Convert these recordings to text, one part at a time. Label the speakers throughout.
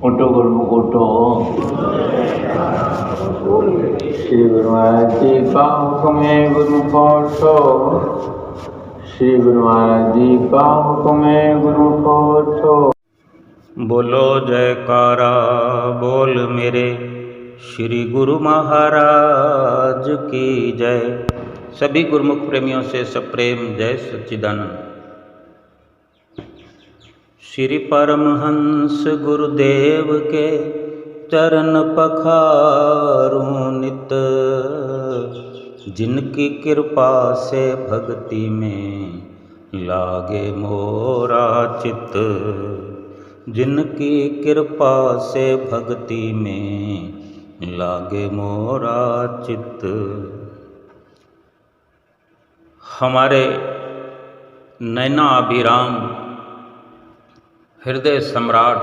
Speaker 1: उठो गुरुमुख उठो। श्री गुरु महाराज जी का हुक्म है गुरुमुख उठो। श्री गुरु महाराज जी का हुक्म है गुरुमुख उठो।
Speaker 2: बोलो जयकारा बोल मेरे श्री गुरु महाराज की जय। सभी गुरुमुख प्रेमियों से सप्रेम जय सच्चिदानंद। श्री परमहंस गुरुदेव के चरण पखारूं नित, जिनकी कृपा से भक्ति में लागे मोरा चित। जिनकी कृपा से भक्ति में लागे मोरा चित। हमारे नैना अभिराम हृदय सम्राट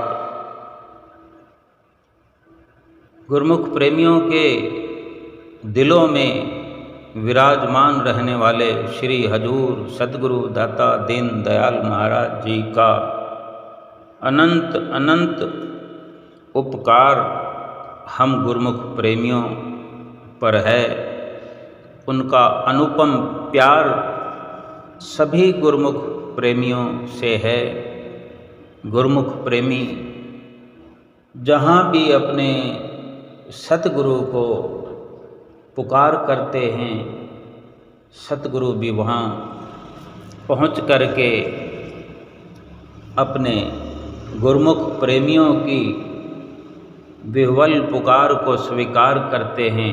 Speaker 2: गुरुमुख प्रेमियों के दिलों में विराजमान रहने वाले श्री हजूर सद्गुरु दाता दीन दयाल महाराज जी का अनंत अनंत उपकार हम गुरुमुख प्रेमियों पर है। उनका अनुपम प्यार सभी गुरुमुख प्रेमियों से है। गुरुमुख प्रेमी जहाँ भी अपने सतगुरु को पुकार करते हैं, सतगुरु भी वहाँ पहुँच करके अपने गुरुमुख प्रेमियों की विह्वल पुकार को स्वीकार करते हैं।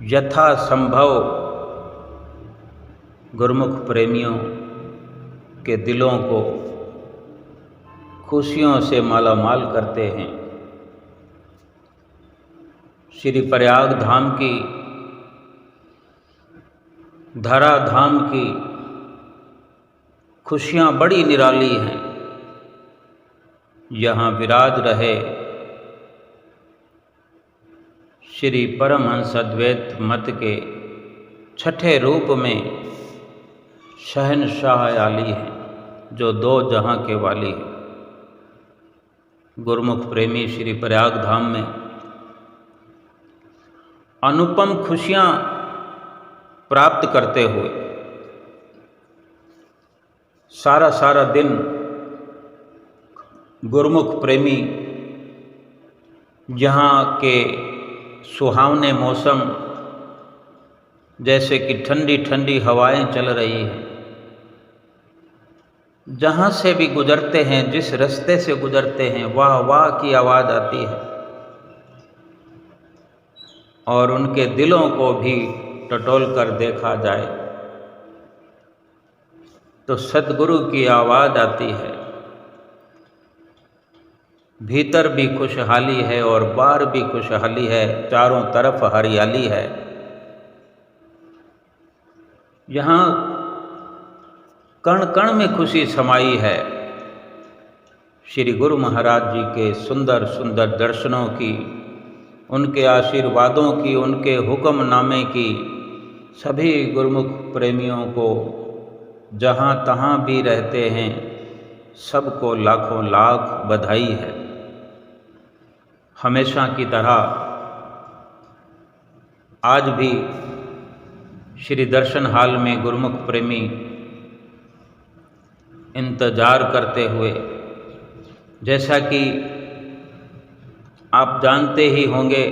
Speaker 2: यथा संभव गुरुमुख प्रेमियों के दिलों को खुशियों से मालामाल करते हैं। श्री प्रयाग धाम की धरा धाम की खुशियाँ बड़ी निराली हैं। यहाँ विराज रहे श्री परमहंस अद्वैत मत के छठे रूप में शहनशाह आली हैं, जो दो जहाँ के वाली हैं। गुरुमुख प्रेमी श्री प्रयाग धाम में अनुपम खुशियाँ प्राप्त करते हुए सारा दिन गुरुमुख प्रेमी यहाँ के सुहावने मौसम, जैसे कि ठंडी ठंडी हवाएं चल रही हैं, जहाँ से भी गुजरते हैं, जिस रास्ते से गुजरते हैं, वाह वाह की आवाज़ आती है और उनके दिलों को भी टटोल कर देखा जाए तो सद्गुरु की आवाज़ आती है। भीतर भी खुशहाली है और बाहर भी खुशहाली है, चारों तरफ हरियाली है। यहाँ कण कण में खुशी समाई है। श्री गुरु महाराज जी के सुंदर सुंदर दर्शनों की, उनके आशीर्वादों की, उनके हुक्मनामे की सभी गुरुमुख प्रेमियों को जहाँ तहाँ भी रहते हैं सबको लाखों लाख बधाई है। हमेशा की तरह आज भी श्री दर्शन हाल में गुरुमुख प्रेमी इंतज़ार करते हुए, जैसा कि आप जानते ही होंगे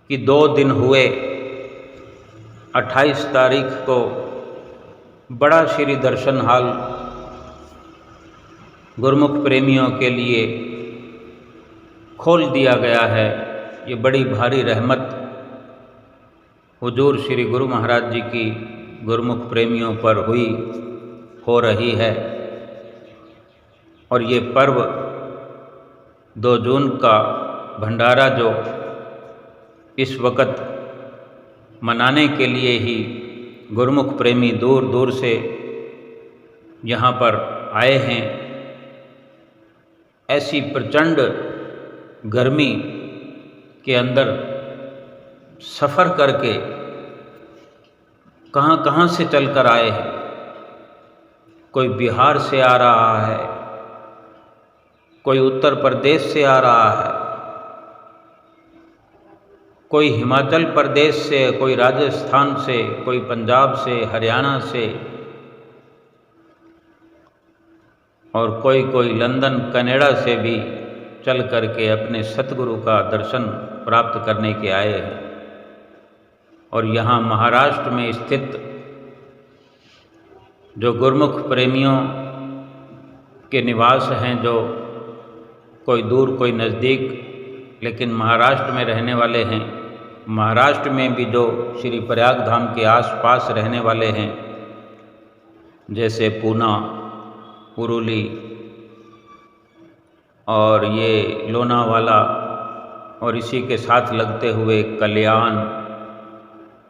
Speaker 2: कि 2 दिन हुए, 28 तारीख को बड़ा श्री दर्शन हाल गुरुमुख प्रेमियों के लिए खोल दिया गया है। ये बड़ी भारी रहमत हुजूर श्री गुरु महाराज जी की गुरुमुख प्रेमियों पर हो रही है। और ये पर्व 2 जून का भंडारा जो इस वक़्त मनाने के लिए ही गुरुमुख प्रेमी दूर दूर से यहाँ पर आए हैं। ऐसी प्रचंड गर्मी के अंदर सफ़र करके कहाँ कहाँ से चल कर आए हैं। कोई बिहार से आ रहा है, कोई उत्तर प्रदेश से आ रहा है, कोई हिमाचल प्रदेश से, कोई राजस्थान से, कोई पंजाब से, हरियाणा से, और कोई लंदन कनाडा से भी चल करके अपने सतगुरु का दर्शन प्राप्त करने के आए हैं। और यहाँ महाराष्ट्र में स्थित जो गुरुमुख प्रेमियों के निवास हैं, जो कोई दूर कोई नज़दीक, लेकिन महाराष्ट्र में रहने वाले हैं, महाराष्ट्र में भी जो श्री प्रयाग धाम के आसपास रहने वाले हैं, जैसे पूना, उरुली और ये लोनावाला, और इसी के साथ लगते हुए कल्याण,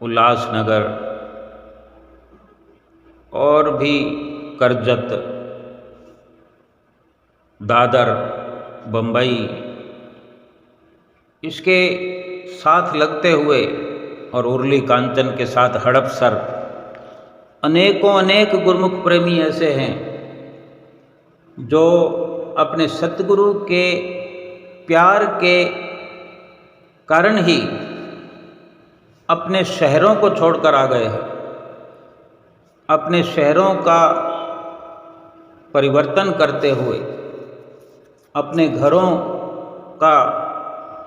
Speaker 2: उल्लासनगर और भी करजत, दादर, बम्बई, इसके साथ लगते हुए और उर्ली कांचन के साथ हड़पसर, अनेक गुरुमुख प्रेमी ऐसे हैं जो अपने सतगुरु के प्यार के कारण ही अपने शहरों को छोड़कर आ गए हैं। अपने शहरों का परिवर्तन करते हुए अपने घरों का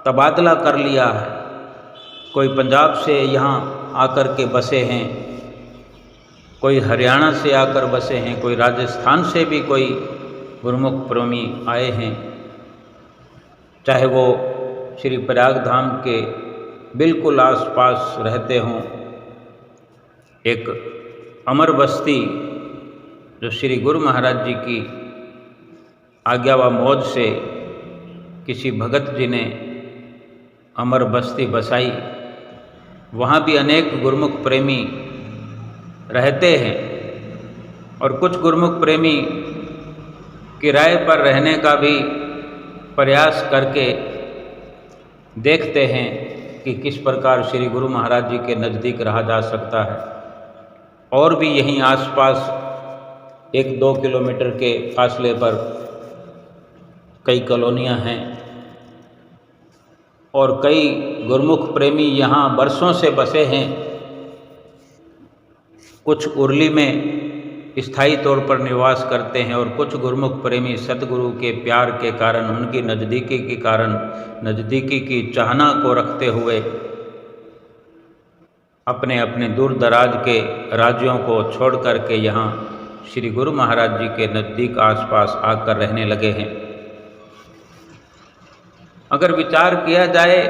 Speaker 2: तबादला कर लिया है। कोई पंजाब से यहाँ आकर के बसे हैं, कोई हरियाणा से आकर बसे हैं, कोई राजस्थान से भी कोई गुरुमुख प्रेमी आए हैं, चाहे वो श्री प्रयाग धाम के बिल्कुल आसपास रहते हों। एक अमर बस्ती जो श्री गुरु महाराज जी की आज्ञा व मौज से किसी भगत जी ने अमर बस्ती बसाई, वहाँ भी अनेक गुरुमुख प्रेमी रहते हैं। और कुछ गुरुमुख प्रेमी किराए पर रहने का भी प्रयास करके देखते हैं कि किस प्रकार श्री गुरु महाराज जी के नज़दीक रहा जा सकता है। और भी यहीं आसपास 1-2 किलोमीटर के फासले पर कई कॉलोनियाँ हैं और कई गुरुमुख प्रेमी यहाँ बरसों से बसे हैं। कुछ उर्ली में स्थायी तौर पर निवास करते हैं और कुछ गुरुमुख प्रेमी सतगुरु के प्यार के कारण, उनकी नज़दीकी के कारण, नज़दीकी की चाहना को रखते हुए अपने अपने दूर दराज के राज्यों को छोड़ करके यहाँ श्री गुरु महाराज जी के नज़दीक आसपास आकर रहने लगे हैं। अगर विचार किया जाए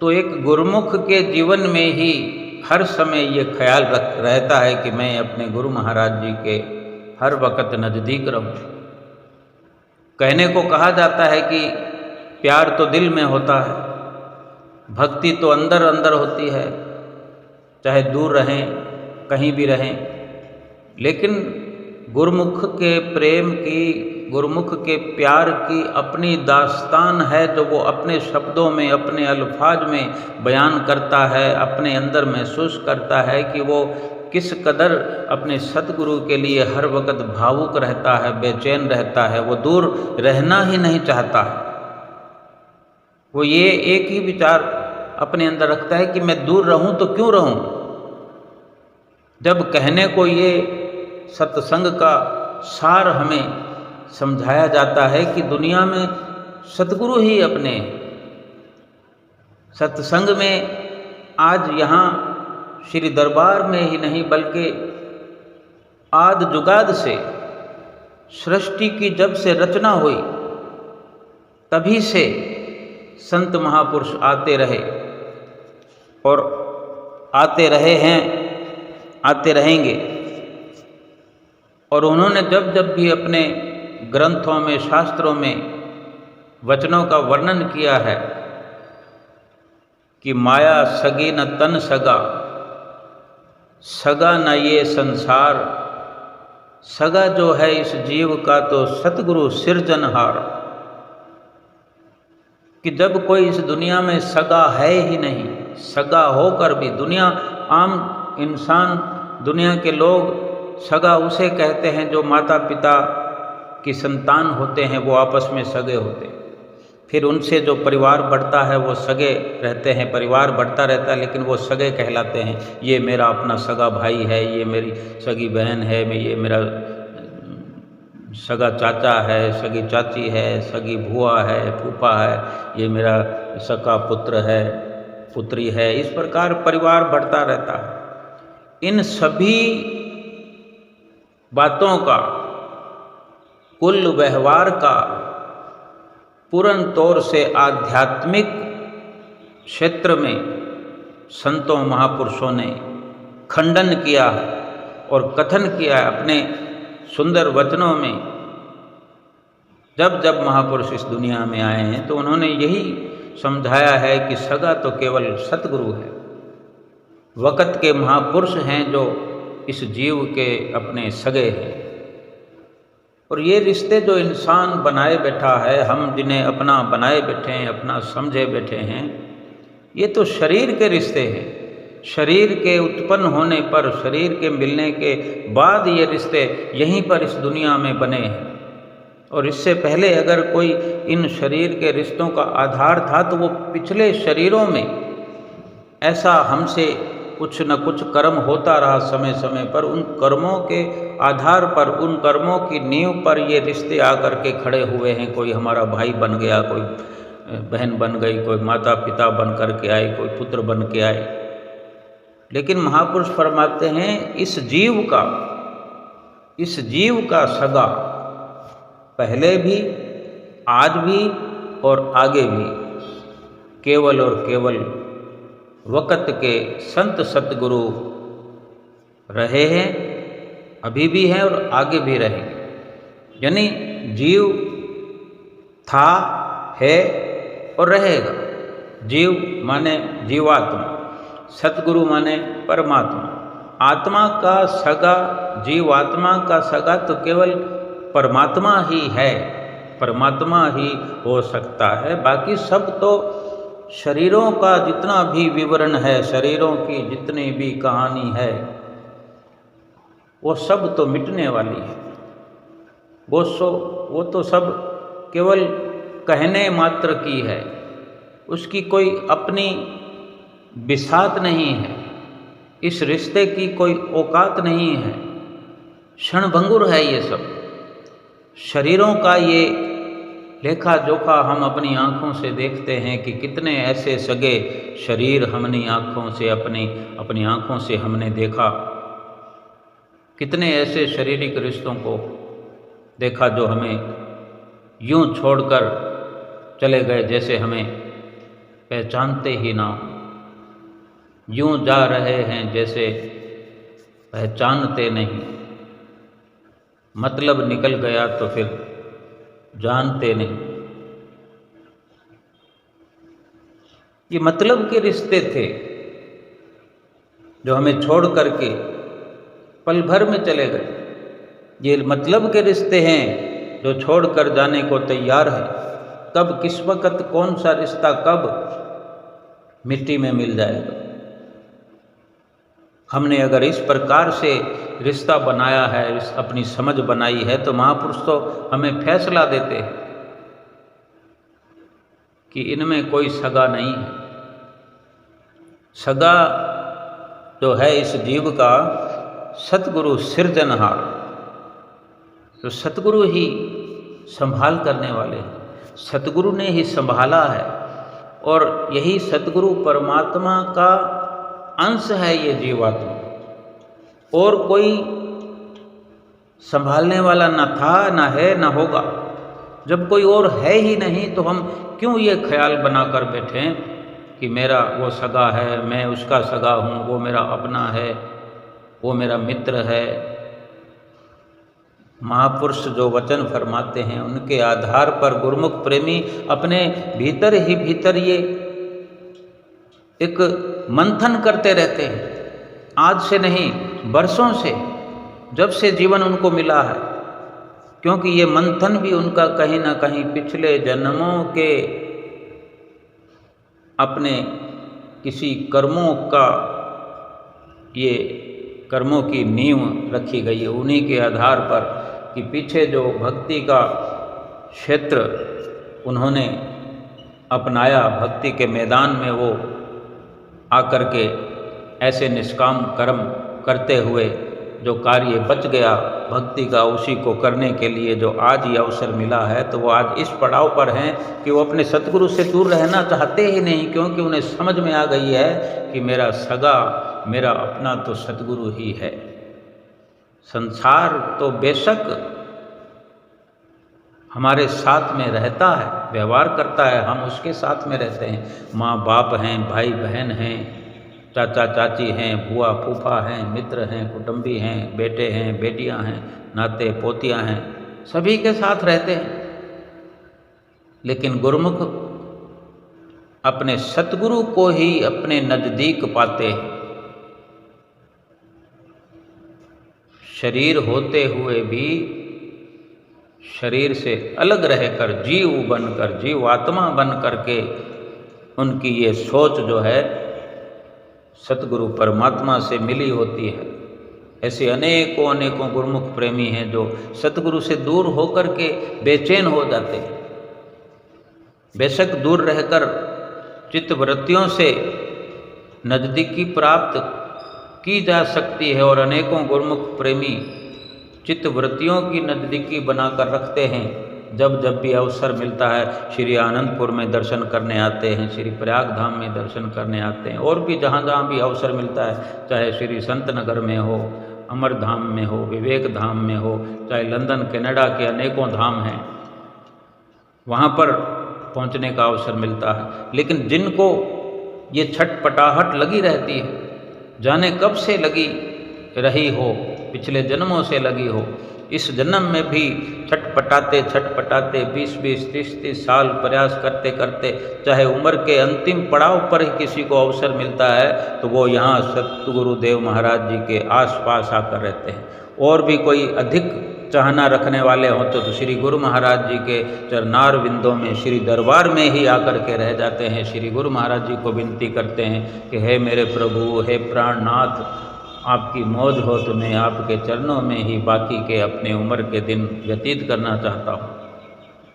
Speaker 2: तो एक गुरुमुख के जीवन में ही हर समय ये ख्याल रहता है कि मैं अपने गुरु महाराज जी के हर वक्त नज़दीक रहूं। कहने को कहा जाता है कि प्यार तो दिल में होता है, भक्ति तो अंदर अंदर होती है, चाहे दूर रहें, कहीं भी रहें। लेकिन गुरुमुख के प्रेम की, गुरुमुख के प्यार की अपनी दास्तान है, जो वो अपने शब्दों में, अपने अल्फाज में बयान करता है, अपने अंदर महसूस करता है कि वो किस कदर अपने सतगुरु के लिए हर वक्त भावुक रहता है, बेचैन रहता है, वो दूर रहना ही नहीं चाहता है। वो ये एक ही विचार अपने अंदर रखता है कि मैं दूर रहूं तो क्यों रहूं। जब कहने को ये सत्संग का सार हमें समझाया जाता है कि दुनिया में सतगुरु ही अपने, सत्संग में आज यहाँ श्री दरबार में ही नहीं बल्कि आद जुगाद से, सृष्टि की जब से रचना हुई तभी से संत महापुरुष आते रहे और आते रहे हैं, आते रहेंगे। और उन्होंने जब जब भी अपने ग्रंथों में, शास्त्रों में वचनों का वर्णन किया है कि माया सगी न तन सगा, सगा न ये संसार, सगा जो है इस जीव का तो सतगुरु सिरजनहार। कि जब कोई इस दुनिया में सगा है ही नहीं, सगा होकर भी दुनिया, आम इंसान, दुनिया के लोग सगा उसे कहते हैं जो माता पिता की संतान होते हैं, वो आपस में सगे होते हैं। फिर उनसे जो परिवार बढ़ता है वो सगे रहते हैं, परिवार बढ़ता रहता है, लेकिन वो सगे कहलाते हैं। ये मेरा अपना सगा भाई है, ये मेरी सगी बहन है, ये मेरा सगा चाचा है, सगी चाची है, सगी बुआ है, फूफा है, ये मेरा सगा पुत्र है, पुत्री है। इस प्रकार परिवार बढ़ता रहता है। इन सभी बातों का, कुल व्यवहार का पूर्ण तौर से आध्यात्मिक क्षेत्र में संतों महापुरुषों ने खंडन किया है और कथन किया है अपने सुंदर वचनों में। जब जब महापुरुष इस दुनिया में आए हैं तो उन्होंने यही समझाया है कि सगा तो केवल सतगुरु है, वक़्त के महापुरुष हैं जो इस जीव के अपने सगे हैं। और ये रिश्ते जो इंसान बनाए बैठा है, हम जिन्हें अपना बनाए बैठे हैं, अपना समझे बैठे हैं, ये तो शरीर के रिश्ते हैं। शरीर के उत्पन्न होने पर, शरीर के मिलने के बाद ये रिश्ते यहीं पर इस दुनिया में बने हैं। और इससे पहले अगर कोई इन शरीर के रिश्तों का आधार था तो वो पिछले शरीरों में ऐसा हमसे कुछ न कुछ कर्म होता रहा समय समय पर। उन कर्मों के आधार पर, उन कर्मों की नींव पर ये रिश्ते आकर के खड़े हुए हैं। कोई हमारा भाई बन गया, कोई बहन बन गई, कोई माता पिता बन कर के आए, कोई पुत्र बन के आए। लेकिन महापुरुष फरमाते हैं इस जीव का सगा पहले भी, आज भी और आगे भी केवल और केवल वक़्त के संत सतगुरु रहे हैं, अभी भी हैं और आगे भी रहेंगे। यानी जीव था, है और रहेगा। जीव माने जीवात्मा, सतगुरु माने परमात्मा। आत्मा का सगा, जीवात्मा का सगा तो केवल परमात्मा ही है, परमात्मा ही हो सकता है। बाकी सब तो शरीरों का जितना भी विवरण है, शरीरों की जितनी भी कहानी है, वो सब तो मिटने वाली है। वो तो सब केवल कहने मात्र की है, उसकी कोई अपनी बिसात नहीं है, इस रिश्ते की कोई औकात नहीं है। क्षणभंगुर है ये सब। शरीरों का ये लेखा जोखा हम अपनी आँखों से देखते हैं कि कितने ऐसे सगे शरीर हमने आँखों से अपनी आँखों से हमने देखा। कितने ऐसे शारीरिक रिश्तों को देखा जो हमें यूं छोड़कर चले गए जैसे हमें पहचानते ही ना हो, यूं जा रहे हैं जैसे पहचानते नहीं। मतलब निकल गया तो फिर जानते नहीं। ये मतलब के रिश्ते थे जो हमें छोड़ करके पल भर में चले गए। ये मतलब के रिश्ते हैं जो छोड़ कर जाने को तैयार है। कब किस वक़्त कौन सा रिश्ता कब मिट्टी में मिल जाएगा। हमने अगर इस प्रकार से रिश्ता बनाया है, अपनी समझ बनाई है, तो महापुरुष तो हमें फैसला देते हैं कि इनमें कोई सगा नहीं है। सगा जो है इस जीव का सतगुरु सिरजनहार, तो सतगुरु ही संभाल करने वाले हैं, सतगुरु ने ही संभाला है। और यही सतगुरु परमात्मा का अंश है ये जीवात्मा, और कोई संभालने वाला न था, न है, न होगा। जब कोई और है ही नहीं तो हम क्यों ये ख्याल बनाकर बैठें कि मेरा वो सगा है, मैं उसका सगा हूँ, वो मेरा अपना है, वो मेरा मित्र है। महापुरुष जो वचन फरमाते हैं उनके आधार पर गुरुमुख प्रेमी अपने भीतर ही भीतर ये एक मंथन करते रहते हैं। आज से नहीं, बरसों से, जब से जीवन उनको मिला है। क्योंकि ये मंथन भी उनका कहीं ना कहीं पिछले जन्मों के अपने किसी कर्मों का ये कर्मों की नींव रखी गई है। उन्हीं के आधार पर कि पीछे जो भक्ति का क्षेत्र उन्होंने अपनाया, भक्ति के मैदान में वो आकर के ऐसे निष्काम कर्म करते हुए जो कार्य बच गया भक्ति का, उसी को करने के लिए जो आज ये अवसर मिला है, तो वो आज इस पड़ाव पर हैं कि वो अपने सतगुरु से दूर रहना चाहते ही नहीं, क्योंकि उन्हें समझ में आ गई है कि मेरा सगा, मेरा अपना तो सतगुरु ही है। संसार तो बेशक हमारे साथ में रहता है, व्यवहार करता है, हम उसके साथ में रहते हैं। माँ बाप हैं, भाई बहन हैं, चाचा चाची हैं, बुआ फूफा हैं, मित्र हैं, कुटुंबी हैं, बेटे हैं, बेटियां हैं, नाते पोतियां हैं, सभी के साथ रहते हैं। लेकिन गुरुमुख अपने सतगुरु को ही अपने नज़दीक पाते हैं। शरीर होते हुए भी शरीर से अलग रहकर जीव बनकर, जीवात्मा बन करके उनकी ये सोच जो है सतगुरु परमात्मा से मिली होती है। ऐसे अनेकों अनेकों गुरुमुख प्रेमी हैं जो सतगुरु से दूर होकर के बेचैन हो जाते हैं। बेशक दूर रहकर चित्तवृत्तियों से नज़दीकी प्राप्त की जा सकती है, और अनेकों गुरुमुख प्रेमी चित्तवृत्तियों की नज़दीकी बनाकर रखते हैं। जब जब भी अवसर मिलता है श्री आनंदपुर में दर्शन करने आते हैं, श्री प्रयाग धाम में दर्शन करने आते हैं, और भी जहाँ जहाँ भी अवसर मिलता है, चाहे श्री संत नगर में हो, अमर धाम में हो, विवेक धाम में हो, चाहे लंदन कनाडा के अनेकों धाम हैं, वहाँ पर पहुँचने का अवसर मिलता है। लेकिन जिनको ये छटपटाहट लगी रहती है, जाने कब से लगी रही हो, पिछले जन्मों से लगी हो, इस जन्म में भी छटपटाते छटपटाते 20-20, 30-30 साल प्रयास करते करते, चाहे उम्र के अंतिम पड़ाव पर ही किसी को अवसर मिलता है तो वो यहाँ सतगुरुदेव महाराज जी के आसपास आकर रहते हैं। और भी कोई अधिक चाहना रखने वाले हों तो श्री गुरु महाराज जी के चरनार बिंदों में, श्री दरबार में ही आकर के रह जाते हैं। श्री गुरु महाराज जी को विनती करते हैं कि हे मेरे प्रभु, हे प्राणनाथ, आपकी मौज हो तो मैं आपके चरणों में ही बाकी के अपने उम्र के दिन व्यतीत करना चाहता हूँ।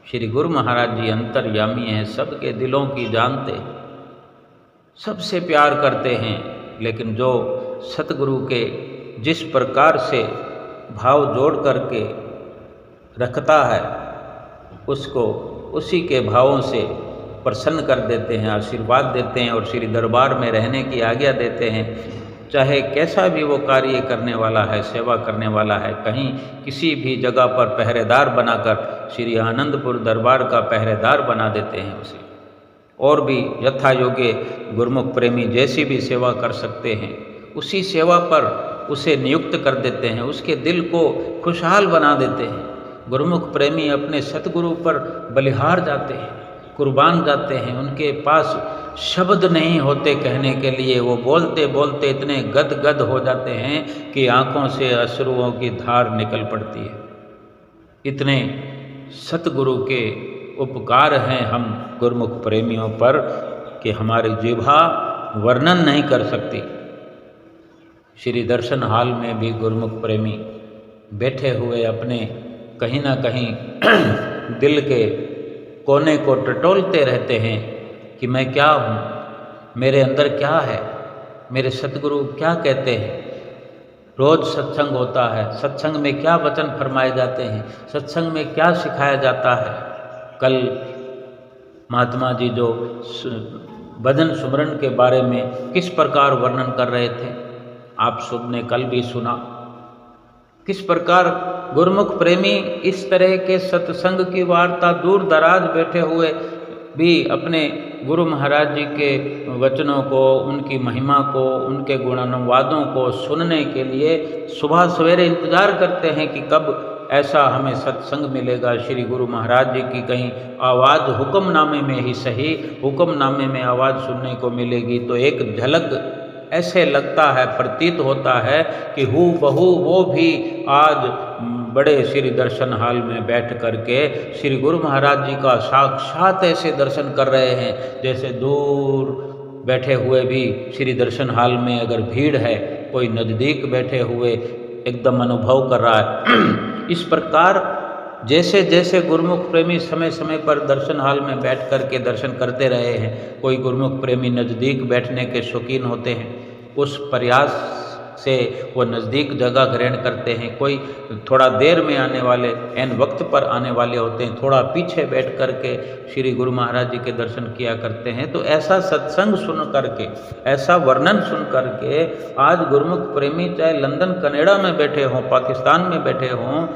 Speaker 2: श्री गुरु महाराज जी अंतर्यामी हैं, सबके दिलों की जानते, सबसे प्यार करते हैं। लेकिन जो सतगुरु के जिस प्रकार से भाव जोड़ करके रखता है, उसको उसी के भावों से प्रसन्न कर देते हैं, आशीर्वाद देते हैं और श्री दरबार में रहने की आज्ञा देते हैं। चाहे कैसा भी वो कार्य करने वाला है, सेवा करने वाला है, कहीं किसी भी जगह पर पहरेदार बनाकर श्री आनंदपुर दरबार का पहरेदार बना देते हैं उसे। और भी यथा योग्य गुरुमुख प्रेमी जैसी भी सेवा कर सकते हैं, उसी सेवा पर उसे नियुक्त कर देते हैं, उसके दिल को खुशहाल बना देते हैं। गुरुमुख प्रेमी अपने सतगुरु पर बलिहार जाते हैं, कुर्बान जाते हैं। उनके पास शब्द नहीं होते कहने के लिए, वो बोलते बोलते इतने गदगद हो जाते हैं कि आँखों से अश्रुओं की धार निकल पड़ती है। इतने सतगुरु के उपकार हैं हम गुरुमुख प्रेमियों पर कि हमारी जिह्वा वर्णन नहीं कर सकती। श्री दर्शन हाल में भी गुरुमुख प्रेमी बैठे हुए अपने कहीं ना कहीं दिल के कोने को टटोलते रहते हैं कि मैं क्या हूँ, मेरे अंदर क्या है, मेरे सतगुरु क्या कहते हैं। रोज़ सत्संग होता है, सत्संग में क्या वचन फरमाए जाते हैं, सत्संग में क्या सिखाया जाता है। कल महात्मा जी जो भजन सुमरन के बारे में किस प्रकार वर्णन कर रहे थे, आप सबने कल भी सुना। किस प्रकार गुरुमुख प्रेमी इस तरह के सत्संग की वार्ता दूर दराज बैठे हुए भी अपने गुरु महाराज जी के वचनों को, उनकी महिमा को, उनके गुणानुवादों को सुनने के लिए सुबह सवेरे इंतज़ार करते हैं कि कब ऐसा हमें सत्संग मिलेगा, श्री गुरु महाराज जी की कहीं आवाज़ हुक्मनामे में ही सही, हुक्मनामे में आवाज़ सुनने को मिलेगी। तो एक झलक ऐसे लगता है, प्रतीत होता है कि हू बहू वो भी आज बड़े श्री दर्शन हाल में बैठ करके श्री गुरु महाराज जी का साक्षात ऐसे दर्शन कर रहे हैं जैसे दूर बैठे हुए भी श्री दर्शन हाल में अगर भीड़ है, कोई नज़दीक बैठे हुए एकदम अनुभव कर रहा है। इस प्रकार जैसे जैसे गुरुमुख प्रेमी समय समय पर दर्शन हाल में बैठ कर के दर्शन करते रहे हैं, कोई गुरुमुख प्रेमी नज़दीक बैठने के शौकीन होते हैं, उस प्रयास से वो नज़दीक जगह ग्रहण करते हैं। कोई थोड़ा देर में आने वाले, एन वक्त पर आने वाले होते हैं, थोड़ा पीछे बैठ कर के श्री गुरु महाराज जी के दर्शन किया करते हैं। तो ऐसा सत्संग सुन करके, ऐसा वर्णन सुन करके आज गुरुमुख प्रेमी चाहे लंदन कनाडा में बैठे हों, पाकिस्तान में बैठे हों,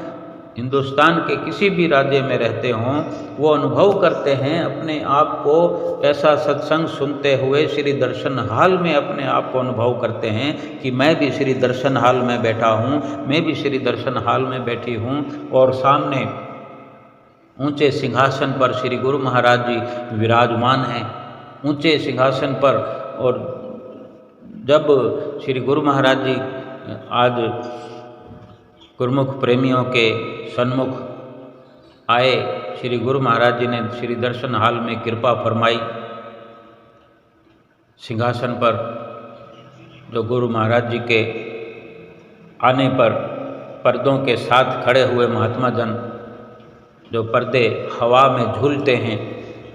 Speaker 2: हिंदुस्तान के किसी भी राज्य में रहते हों, वो अनुभव करते हैं अपने आप को ऐसा सत्संग सुनते हुए श्री दर्शन हाल में अपने आप को अनुभव करते हैं कि मैं भी श्री दर्शन हाल में बैठा हूँ, मैं भी श्री दर्शन हाल में बैठी हूँ। और सामने ऊंचे सिंहासन पर श्री गुरु महाराज जी विराजमान हैं, ऊंचे सिंहासन पर। और जब श्री गुरु महाराज जी आज गुरुमुख प्रेमियों के सन्मुख आए, श्री गुरु महाराज जी ने श्री दर्शन हाल में कृपा फरमाई। सिंहासन पर जो गुरु महाराज जी के आने पर पर्दों के साथ खड़े हुए महात्मा जन, जो पर्दे हवा में झूलते हैं,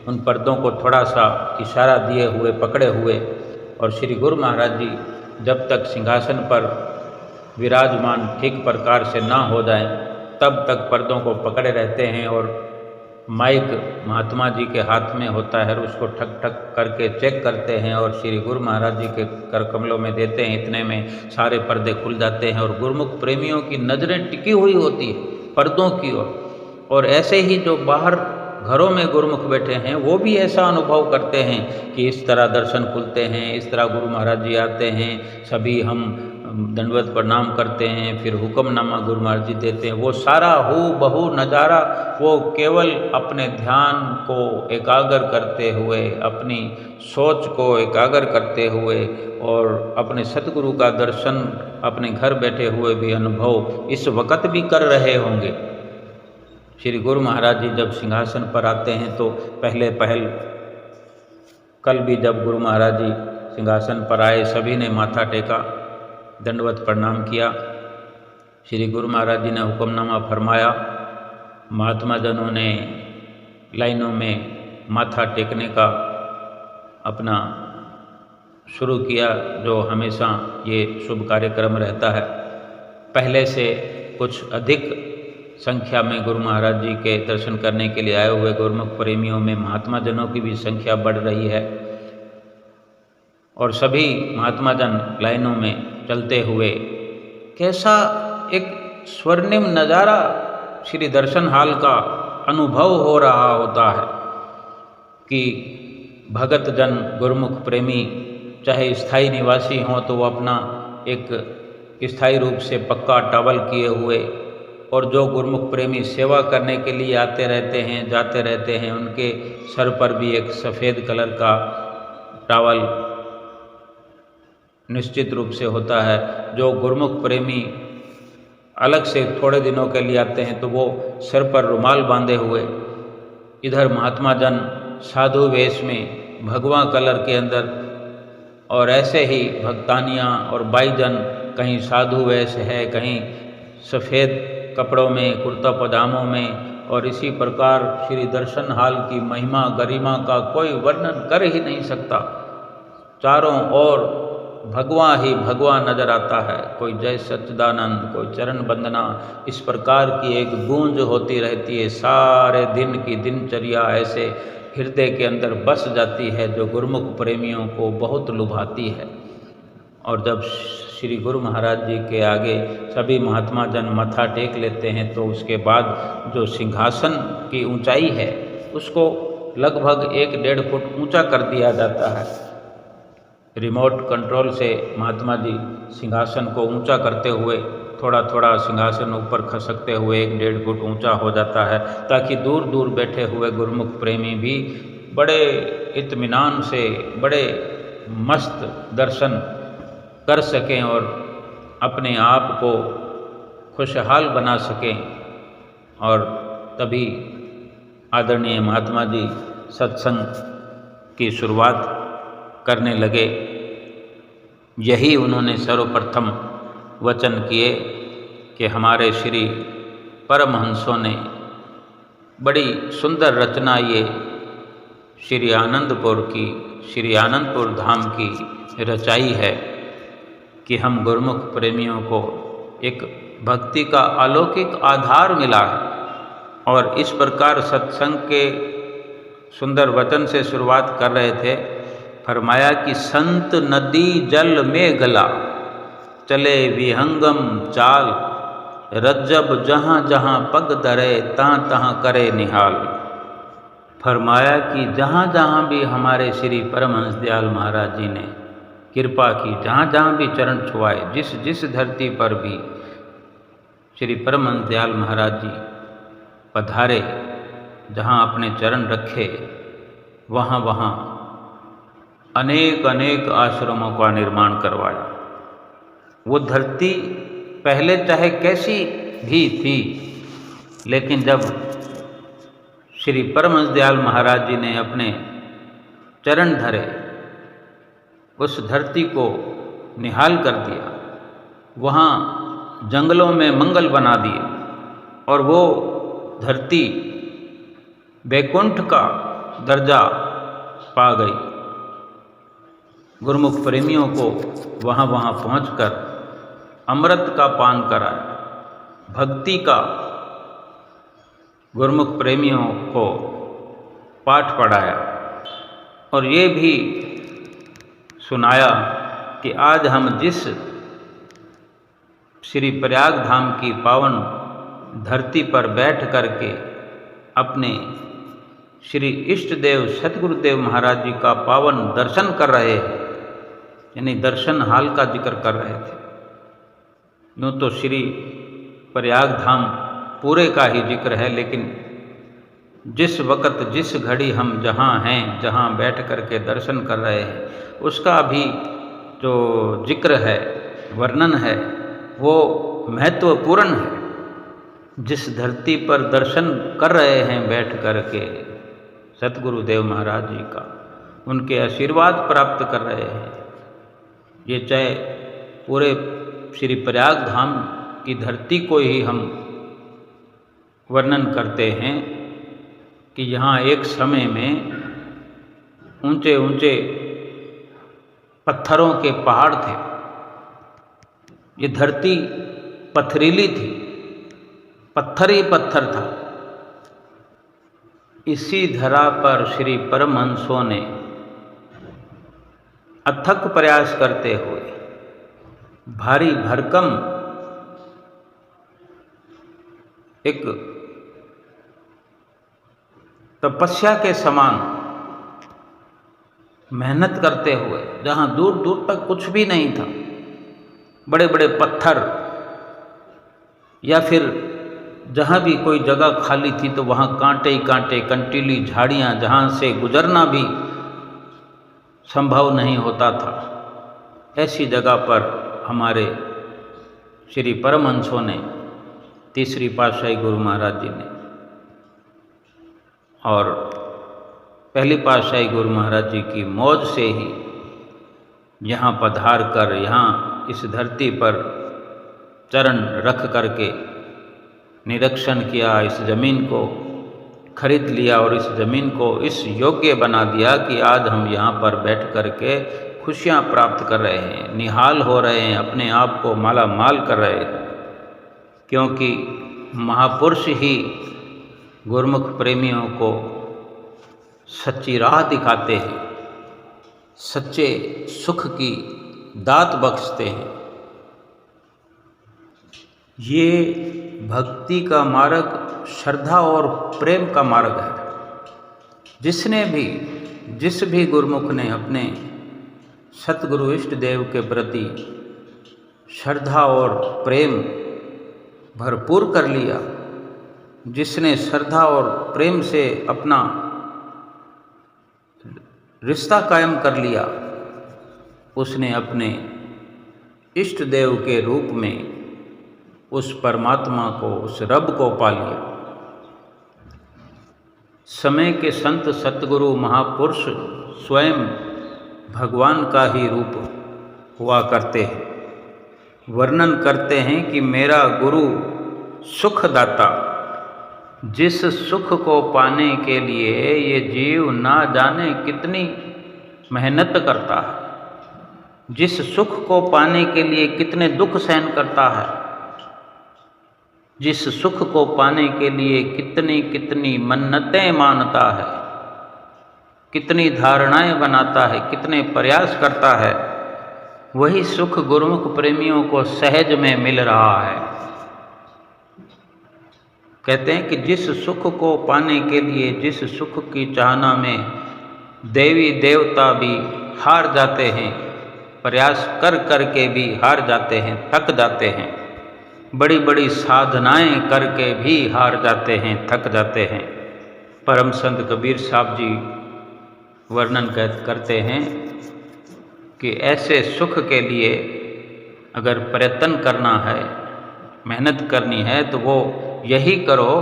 Speaker 2: उन पर्दों को थोड़ा सा इशारा दिए हुए पकड़े हुए, और श्री गुरु महाराज जी जब तक सिंहासन पर विराजमान ठीक प्रकार से ना हो जाए तब तक पर्दों को पकड़े रहते हैं। और माइक महात्मा जी के हाथ में होता है, उसको ठक ठक करके चेक करते हैं और श्री गुरु महाराज जी के कर कमलों में देते हैं। इतने में सारे पर्दे खुल जाते हैं और गुरुमुख प्रेमियों की नज़रें टिकी हुई होती है पर्दों की ओर। और ऐसे ही जो बाहर घरों में गुरुमुख बैठे हैं वो भी ऐसा अनुभव करते हैं कि इस तरह दर्शन खुलते हैं, इस तरह गुरु महाराज जी आते हैं, सभी हम दंडवत प्रणाम करते हैं, फिर हुक्मनामा गुरु महाराज जी देते हैं। वो सारा हू बहू नज़ारा वो केवल अपने ध्यान को एकाग्र करते हुए, अपनी सोच को एकाग्र करते हुए और अपने सतगुरु का दर्शन अपने घर बैठे हुए भी अनुभव इस वक्त भी कर रहे होंगे। श्री गुरु महाराज जी जब सिंहासन पर आते हैं तो पहले पहल कल भी जब गुरु महाराज जी सिंहासन पर आए, सभी ने माथा टेका, दंडवत प्रणाम किया। श्री गुरु महाराज जी ने हुक्मनामा फरमाया, महात्मा जनों ने लाइनों में माथा टेकने का अपना शुरू किया, जो हमेशा ये शुभ कार्यक्रम रहता है। पहले से कुछ अधिक संख्या में गुरु महाराज जी के दर्शन करने के लिए आए हुए गुरुमुख प्रेमियों में महात्मा जनों की भी संख्या बढ़ रही है और सभी महात्मा जन लाइनों में चलते हुए कैसा एक स्वर्णिम नज़ारा श्री दर्शन हाल का अनुभव हो रहा होता है कि भगत जन गुरुमुख प्रेमी चाहे स्थायी निवासी हों तो वो अपना एक स्थायी रूप से पक्का टॉवल किए हुए, और जो गुरुमुख प्रेमी सेवा करने के लिए आते रहते हैं जाते रहते हैं उनके सर पर भी एक सफ़ेद कलर का टॉवल निश्चित रूप से होता है। जो गुरुमुख प्रेमी अलग से थोड़े दिनों के लिए आते हैं तो वो सर पर रुमाल बांधे हुए, इधर महात्मा जन साधु वेश में भगवा कलर के अंदर, और ऐसे ही भक्तानियाँ और बाईजन कहीं साधु वेश है, कहीं सफ़ेद कपड़ों में, कुर्ता पजामों में, और इसी प्रकार श्री दर्शन हाल की महिमा गरिमा का कोई वर्णन कर ही नहीं सकता। चारों ओर भगवा ही भगवा नजर आता है, कोई जय सच्चिदानंद, कोई चरण वंदना, इस प्रकार की एक गूंज होती रहती है। सारे दिन की दिनचर्या ऐसे हृदय के अंदर बस जाती है जो गुरुमुख प्रेमियों को बहुत लुभाती है। और जब श्री गुरु महाराज जी के आगे सभी महात्मा जन माथा टेक लेते हैं तो उसके बाद जो सिंहासन की ऊंचाई है उसको लगभग 1-1.5 फुट ऊंचा कर दिया जाता है। रिमोट कंट्रोल से महात्मा जी सिंहासन को ऊंचा करते हुए थोड़ा थोड़ा सिंहासन ऊपर खसकते हुए 1-1.5 फुट ऊंचा हो जाता है, ताकि दूर दूर बैठे हुए गुरुमुख प्रेमी भी बड़े इत्मीनान से, बड़े मस्त दर्शन कर सकें और अपने आप को खुशहाल बना सकें। और तभी आदरणीय महात्मा जी सत्संग की शुरुआत करने लगे। यही उन्होंने सर्वप्रथम वचन किए कि हमारे श्री परमहंसों ने बड़ी सुंदर रचना ये श्री आनंदपुर धाम की रचाई है कि हम गुरुमुख प्रेमियों को एक भक्ति का अलौकिक आधार मिला है। और इस प्रकार सत्संग के सुंदर वचन से शुरुआत कर रहे थे। फरमाया कि संत नदी जल में गला, चले विहंगम चाल, रज्जब जहाँ जहाँ पग धरे, तहाँ तहाँ करे निहाल। फरमाया कि जहाँ जहाँ भी हमारे श्री परमहंस दयाल महाराज जी ने कृपा की, जहाँ जहाँ भी चरण छुआए, जिस जिस धरती पर भी श्री परमहंस दयाल महाराज जी पधारे, जहाँ अपने चरण रखे, वहाँ वहाँ अनेक अनेक आश्रमों का निर्माण करवाया। वो धरती पहले चाहे कैसी भी थी, लेकिन जब श्री परमहंस दयाल महाराज जी ने अपने चरण धरे, उस धरती को निहाल कर दिया, वहाँ जंगलों में मंगल बना दिए और वो धरती वैकुंठ का दर्जा पा गई। गुरुमुख प्रेमियों को वहाँ वहाँ पहुँचकर अमृत का पान कराया, भक्ति का गुरुमुख प्रेमियों को पाठ पढ़ाया और ये भी सुनाया कि आज हम जिस श्री प्रयाग धाम की पावन धरती पर बैठ करके अपने श्री इष्ट देव सतगुरुदेव महाराज जी का पावन दर्शन कर रहे हैं, यानी दर्शन हाल का जिक्र कर रहे थे। यूँ तो श्री प्रयाग धाम पूरे का ही जिक्र है, लेकिन जिस वक़्त जिस घड़ी हम जहाँ हैं, जहाँ बैठ कर के दर्शन कर रहे हैं, उसका भी जो जिक्र है, वर्णन है, वो महत्वपूर्ण है। जिस धरती पर दर्शन कर रहे हैं बैठ कर के सतगुरुदेव महाराज जी का, उनके आशीर्वाद प्राप्त कर रहे हैं, ये चाहे पूरे श्री प्रयाग धाम की धरती को ही हम वर्णन करते हैं कि यहाँ एक समय में ऊंचे ऊंचे पत्थरों के पहाड़ थे। ये धरती पथरीली थी, पत्थर ही पत्थर था। इसी धरा पर श्री परमहंसों ने अथक प्रयास करते हुए भारी भरकम एक तपस्या के समान मेहनत करते हुए, जहाँ दूर दूर तक कुछ भी नहीं था, बड़े बड़े पत्थर या फिर जहाँ भी कोई जगह खाली थी तो वहाँ कांटे ही कांटे, कंटीली झाड़ियाँ, जहाँ से गुजरना भी संभव नहीं होता था, ऐसी जगह पर हमारे श्री परमहंसों ने, तीसरी पातशाही गुरु महाराज जी ने और पहली पातशाही गुरु महाराज जी की मौज से ही यहाँ पधार कर, यहाँ इस धरती पर चरण रख करके निरीक्षण किया, इस ज़मीन को खरीद लिया और इस ज़मीन को इस योग्य बना दिया कि आज हम यहाँ पर बैठ करके खुशियाँ प्राप्त कर रहे हैं, निहाल हो रहे हैं, अपने आप को माला माल कर रहे हैं। क्योंकि महापुरुष ही गुरुमुख प्रेमियों को सच्ची राह दिखाते हैं, सच्चे सुख की दात बख्शते हैं। ये भक्ति का मार्ग श्रद्धा और प्रेम का मार्ग है। जिस भी गुरुमुख ने अपने सतगुरु इष्ट देव के प्रति श्रद्धा और प्रेम भरपूर कर लिया, जिसने श्रद्धा और प्रेम से अपना रिश्ता कायम कर लिया, उसने अपने इष्ट देव के रूप में उस परमात्मा को, उस रब को पा लिया। समय के संत सतगुरु महापुरुष स्वयं भगवान का ही रूप हुआ करते हैं। वर्णन करते हैं कि मेरा गुरु सुखदाता, जिस सुख को पाने के लिए ये जीव ना जाने कितनी मेहनत करता है, जिस सुख को पाने के लिए कितने दुख सहन करता है, जिस सुख को पाने के लिए कितनी कितनी मन्नतें मानता है, कितनी धारणाएं बनाता है, कितने प्रयास करता है, वही सुख गुरुमुख प्रेमियों को सहज में मिल रहा है। कहते हैं कि जिस सुख को पाने के लिए, जिस सुख की चाहना में देवी देवता भी हार जाते हैं, प्रयास कर कर के भी हार जाते हैं, थक जाते हैं, बड़ी बड़ी साधनाएं करके भी हार जाते हैं, थक जाते हैं। परम संत कबीर साहब जी वर्णन करते हैं कि ऐसे सुख के लिए अगर प्रयत्न करना है, मेहनत करनी है, तो वो यही करो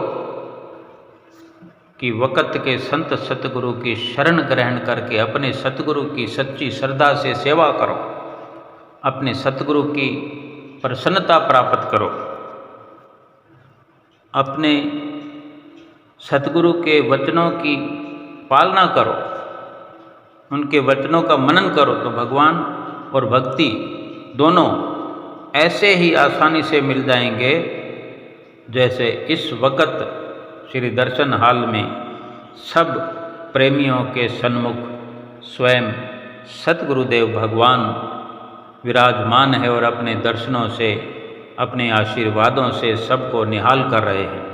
Speaker 2: कि वक़्त के संत सतगुरु की शरण ग्रहण करके अपने सतगुरु की सच्ची श्रद्धा से सेवा करो, अपने सतगुरु की प्रसन्नता प्राप्त करो, अपने सतगुरु के वचनों की पालना करो, उनके वचनों का मनन करो, तो भगवान और भक्ति दोनों ऐसे ही आसानी से मिल जाएंगे जैसे इस वक़्त श्री दर्शन हाल में सब प्रेमियों के सन्मुख स्वयं सतगुरुदेव भगवान विराजमान है और अपने दर्शनों से, अपने आशीर्वादों से सबको निहाल कर रहे हैं।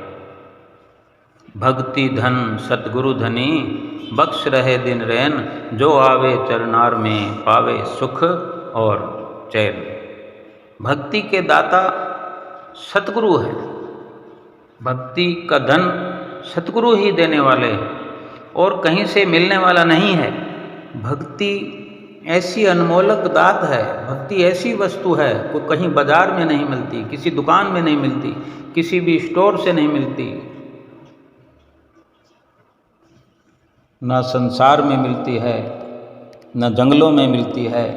Speaker 2: भक्ति धन सतगुरु धनी, बख्श रहे दिन रैन, जो आवे चरनार में पावे सुख और चैन। भक्ति के दाता सतगुरु है, भक्ति का धन सतगुरु ही देने वाले हैं और कहीं से मिलने वाला नहीं है। भक्ति ऐसी अनमोलक दात है, भक्ति ऐसी वस्तु है वो कहीं बाजार में नहीं मिलती, किसी दुकान में नहीं मिलती, किसी भी स्टोर से नहीं मिलती, ना संसार में मिलती है, ना जंगलों में मिलती है।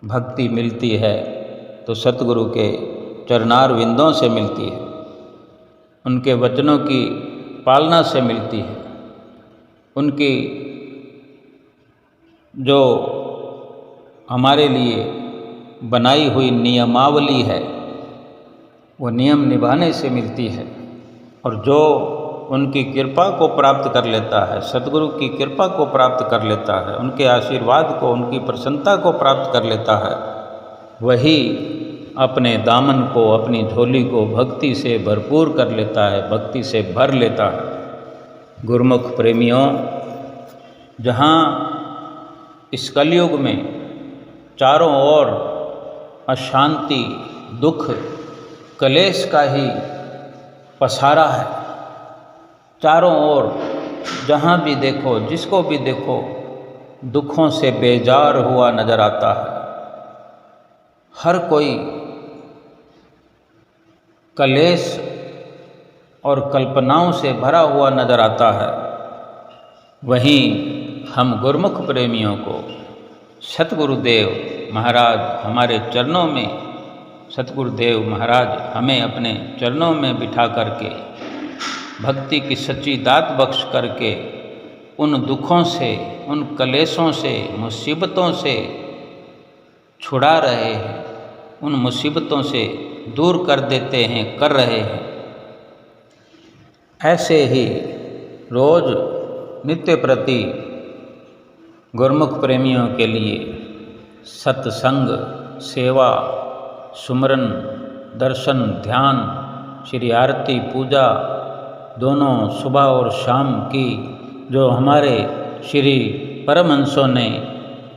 Speaker 2: भक्ति मिलती है तो सतगुरु के चरनार विंदों से मिलती है, उनके वचनों की पालना से मिलती है, उनकी जो हमारे लिए बनाई हुई नियमावली है वो नियम निभाने से मिलती है। और जो उनकी कृपा को प्राप्त कर लेता है, सतगुरु की कृपा को प्राप्त कर लेता है, उनके आशीर्वाद को, उनकी प्रसन्नता को प्राप्त कर लेता है, वही अपने दामन को, अपनी झोली को भक्ति से भरपूर कर लेता है, भक्ति से भर लेता है। गुरुमुख प्रेमियों, जहाँ इस कलयुग में चारों ओर अशांति, दुख, कलेश का ही पसारा है, चारों ओर जहाँ भी देखो, जिसको भी देखो, दुखों से बेजार हुआ नजर आता है। हर कोई कलेश और कल्पनाओं से भरा हुआ नजर आता है। वहीं हम गुरुमुख प्रेमियों को सतगुरुदेव महाराज हमारे चरणों में, सतगुरुदेव महाराज हमें अपने चरणों में बिठा करके भक्ति की सच्ची दात बख्श करके उन दुखों से, उन कलेशों से, मुसीबतों से छुड़ा रहे हैं, उन मुसीबतों से दूर कर देते हैं, कर रहे हैं। ऐसे ही रोज़ नित्य प्रति गुरुमुख प्रेमियों के लिए सत्संग, सेवा, सुमरन, दर्शन, ध्यान, श्री आरती, पूजा दोनों सुबह और शाम की जो हमारे श्री परमहंसों ने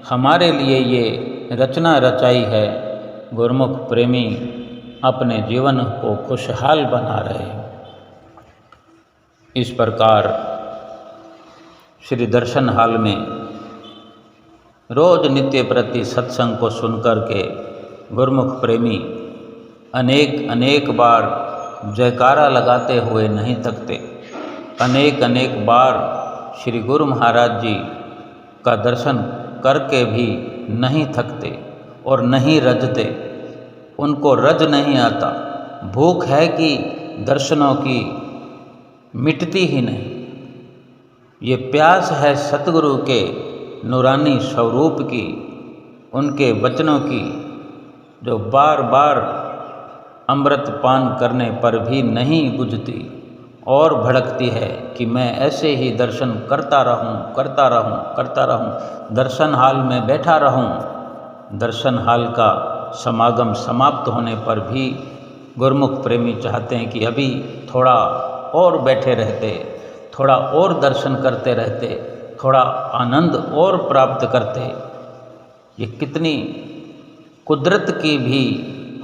Speaker 2: हमारे लिए ये रचना रचाई है, गुरुमुख प्रेमी अपने जीवन को खुशहाल बना रहे हैं। इस प्रकार श्री दर्शन हाल में रोज नित्य प्रति सत्संग को सुनकर के गुरुमुख प्रेमी अनेक अनेक बार जयकारा लगाते हुए नहीं थकते, अनेक अनेक बार श्री गुरु महाराज जी का दर्शन करके भी नहीं थकते और नहीं रजते, उनको रज नहीं आता। भूख है कि दर्शनों की मिटती ही नहीं। ये प्यास है सतगुरु के नूरानी स्वरूप की, उनके वचनों की, जो बार बार अमृत पान करने पर भी नहीं बुझती और भड़कती है कि मैं ऐसे ही दर्शन करता रहूं, करता रहूं, करता रहूं, दर्शन हाल में बैठा रहूं। दर्शन हाल का समागम समाप्त होने पर भी गुरुमुख प्रेमी चाहते हैं कि अभी थोड़ा और बैठे रहते, थोड़ा और दर्शन करते रहते, थोड़ा आनंद और प्राप्त करते। ये कितनी कुदरत की भी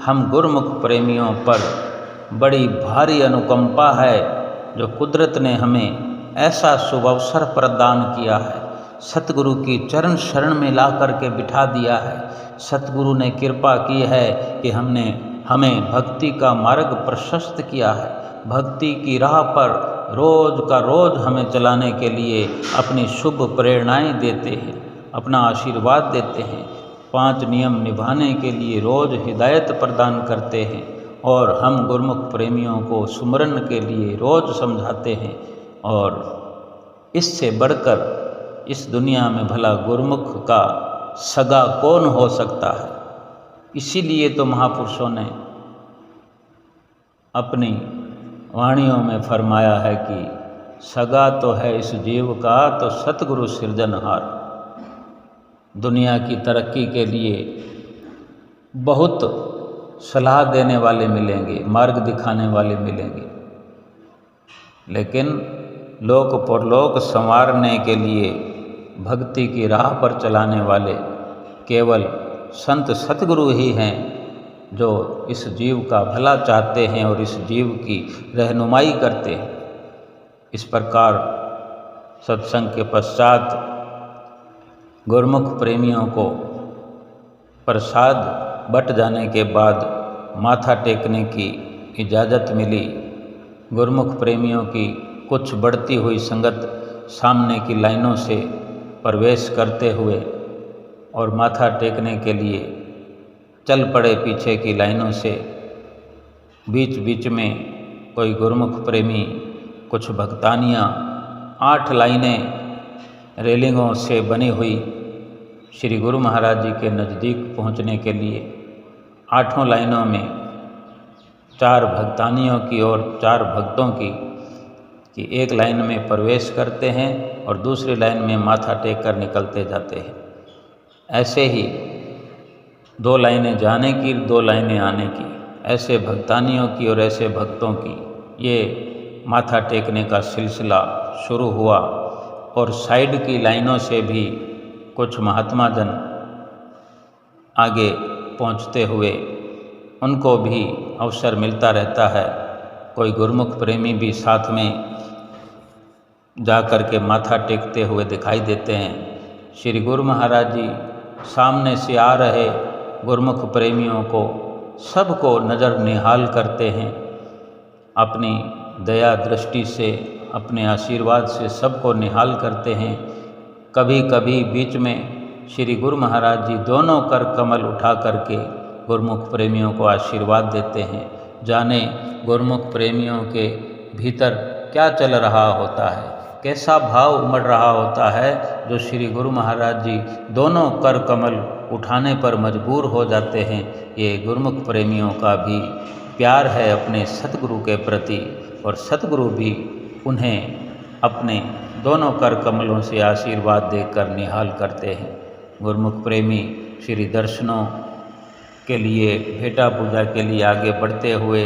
Speaker 2: हम गुरुमुख प्रेमियों पर बड़ी भारी अनुकंपा है, जो कुदरत ने हमें ऐसा शुभ अवसर प्रदान किया है, सतगुरु की चरण शरण में ला करके बिठा दिया है। सतगुरु ने कृपा की है कि हमें भक्ति का मार्ग प्रशस्त किया है। भक्ति की राह पर रोज का रोज हमें चलाने के लिए अपनी शुभ प्रेरणाएं देते हैं, अपना आशीर्वाद देते हैं। 5 नियम निभाने के लिए रोज हिदायत प्रदान करते हैं और हम गुरुमुख प्रेमियों को सुमरन के लिए रोज समझाते हैं। और इससे बढ़कर इस दुनिया में भला गुरुमुख का सगा कौन हो सकता है। इसीलिए तो महापुरुषों ने अपनी वाणियों में फरमाया है कि सगा तो है इस जीव का तो सतगुरु सिरजनहार। दुनिया की तरक्की के लिए बहुत सलाह देने वाले मिलेंगे, मार्ग दिखाने वाले मिलेंगे, लेकिन लोक परलोक संवारने के लिए भक्ति की राह पर चलाने वाले केवल संत सतगुरु ही हैं, जो इस जीव का भला चाहते हैं और इस जीव की रहनुमाई करते हैं। इस प्रकार सत्संग के पश्चात गुरुमुख प्रेमियों को प्रसाद बट जाने के बाद माथा टेकने की इजाज़त मिली। गुरुमुख प्रेमियों की कुछ बढ़ती हुई संगत सामने की लाइनों से प्रवेश करते हुए और माथा टेकने के लिए चल पड़े पीछे की लाइनों से। बीच बीच में कोई गुरुमुख प्रेमी, कुछ भक्तानियाँ 8 लाइनें रेलिंगों से बनी हुई श्री गुरु महाराज जी के नज़दीक पहुँचने के लिए 8 लाइनों में 4 भक्तानियों की और 4 भक्तों की एक लाइन में प्रवेश करते हैं और दूसरी लाइन में माथा टेक कर निकलते जाते हैं। ऐसे ही 2 लाइनें जाने की, 2 लाइनें आने की, ऐसे भक्तानियों की और ऐसे भक्तों की ये माथा टेकने का सिलसिला शुरू हुआ। और साइड की लाइनों से भी कुछ महात्मा जन आगे पहुंचते हुए उनको भी अवसर मिलता रहता है। कोई गुरुमुख प्रेमी भी साथ में जा कर के माथा टेकते हुए दिखाई देते हैं। श्री गुरु महाराज जी सामने से आ रहे गुरुमुख प्रेमियों को सबको नज़र निहाल करते हैं, अपनी दया दृष्टि से, अपने आशीर्वाद से सबको निहाल करते हैं। कभी कभी बीच में श्री गुरु महाराज जी दोनों कर कमल उठा करके गुरुमुख प्रेमियों को आशीर्वाद देते हैं। जाने गुरुमुख प्रेमियों के भीतर क्या चल रहा होता है, कैसा भाव उमड़ रहा होता है, जो श्री गुरु महाराज जी दोनों कर कमल उठाने पर मजबूर हो जाते हैं। ये गुरुमुख प्रेमियों का भी प्यार है अपने सतगुरु के प्रति, और सतगुरु भी उन्हें अपने दोनों कर कमलों से आशीर्वाद देकर निहाल करते हैं। गुरुमुख प्रेमी श्री दर्शनों के लिए, भेटा पूजा के लिए आगे बढ़ते हुए,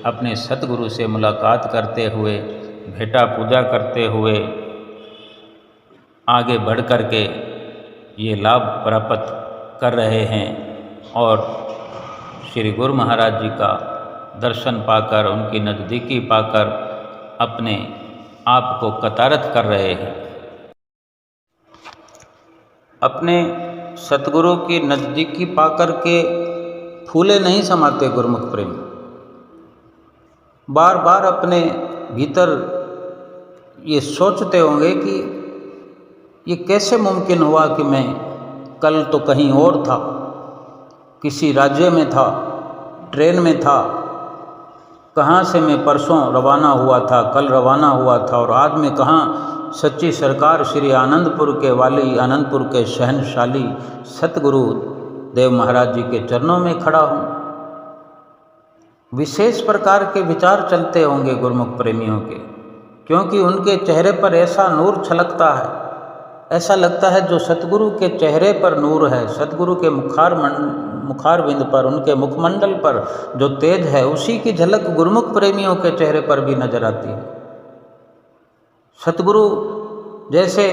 Speaker 2: अपने सतगुरु से मुलाकात करते हुए, भेटा पूजा करते हुए आगे बढ़ कर के ये लाभ प्राप्त कर रहे हैं और श्री गुरु महाराज जी का दर्शन पाकर, उनकी नज़दीकी पाकर अपने आप को कतारत कर रहे हैं। अपने सतगुरु की नज़दीकी पाकर के फूले नहीं समाते गुरुमुख प्रेमी, बार बार अपने भीतर ये सोचते होंगे कि ये कैसे मुमकिन हुआ कि मैं कल तो कहीं और था, किसी राज्य में था, ट्रेन में था, कहाँ से मैं परसों रवाना हुआ था, कल रवाना हुआ था, और आज मैं कहाँ सच्ची सरकार श्री आनंदपुर के वाली, आनंदपुर के शहनशाली सतगुरु देव महाराज जी के चरणों में खड़ा हूँ। विशेष प्रकार के विचार चलते होंगे गुरुमुख प्रेमियों के, क्योंकि उनके चेहरे पर ऐसा नूर छलकता है, ऐसा लगता है जो सतगुरु के चेहरे पर नूर है, सतगुरु के मुखारविंद पर, उनके मुखमंडल पर जो तेज है, उसी की झलक गुरुमुख प्रेमियों के चेहरे पर भी नजर आती है। सतगुरु जैसे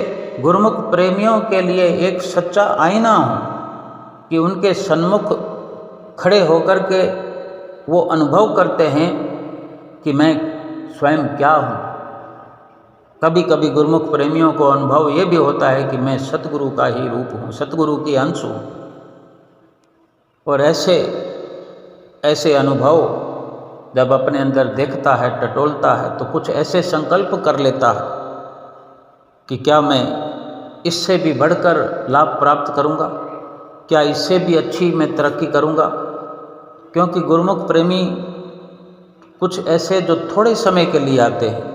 Speaker 2: गुरुमुख प्रेमियों के लिए एक सच्चा आईना हो कि उनके सन्मुख खड़े होकर के वो अनुभव करते हैं कि मैं स्वयं क्या हूँ। कभी कभी गुरुमुख प्रेमियों को अनुभव ये भी होता है कि मैं सतगुरु का ही रूप हूँ, सतगुरु की अंश हूँ। और ऐसे अनुभव जब अपने अंदर देखता है, टटोलता है, तो कुछ ऐसे संकल्प कर लेता है कि क्या मैं इससे भी बढ़कर लाभ प्राप्त करूँगा, क्या इससे भी अच्छी मैं तरक्की करूँगा। क्योंकि गुरुमुख प्रेमी कुछ ऐसे जो थोड़े समय के लिए आते हैं,